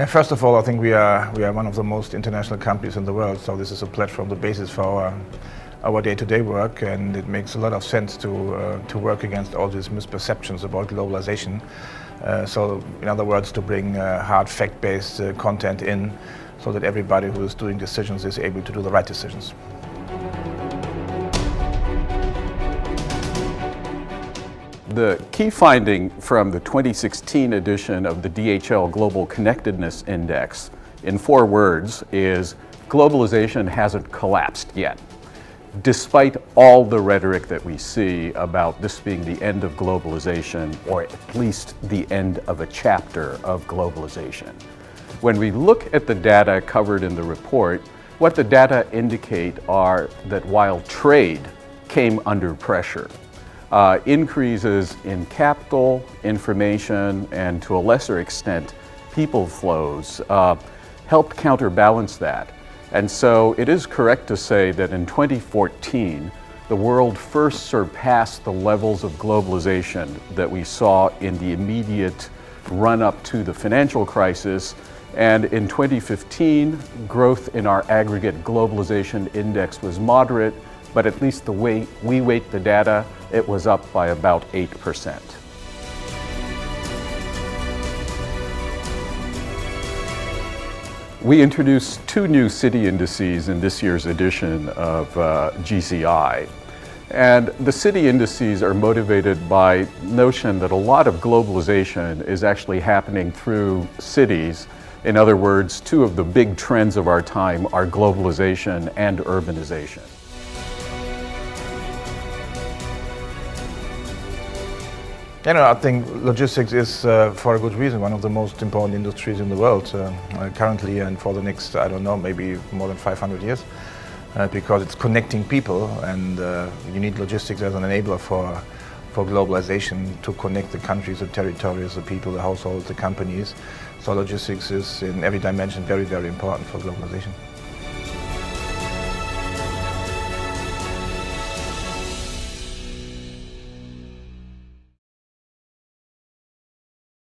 First of all, I think we are one of the most international companies in the world, so this is a platform, the basis for our day-to-day work, and it makes a lot of sense to work against all these misperceptions about globalization. So, in other words, to bring hard fact-based content in, so that everybody who is doing decisions is able to do the right decisions. The key finding from the 2016 edition of the DHL Global Connectedness Index, in 4 words, is globalization hasn't collapsed yet, despite all the rhetoric that we see about this being the end of globalization, or at least the end of a chapter of globalization. When we look at the data covered in the report, what the data indicate are that while trade came under pressure, increases in capital, information, and to a lesser extent, people flows helped counterbalance that. And so it is correct to say that in 2014, the world first surpassed the levels of globalization that we saw in the immediate run-up to the financial crisis. And in 2015, growth in our aggregate globalization index was moderate, but at least the way we weight the data, it was up by about 8%. We introduced 2 new city indices in this year's edition of GCI. And the city indices are motivated by the notion that a lot of globalization is actually happening through cities. In other words, 2 of the big trends of our time are globalization and urbanization. I think logistics is, for a good reason, one of the most important industries in the world currently and for the next, I don't know, maybe more than 500 years, because it's connecting people, and you need logistics as an enabler for globalization, to connect the countries, the territories, the people, the households, the companies. So logistics is in every dimension very, very important for globalization.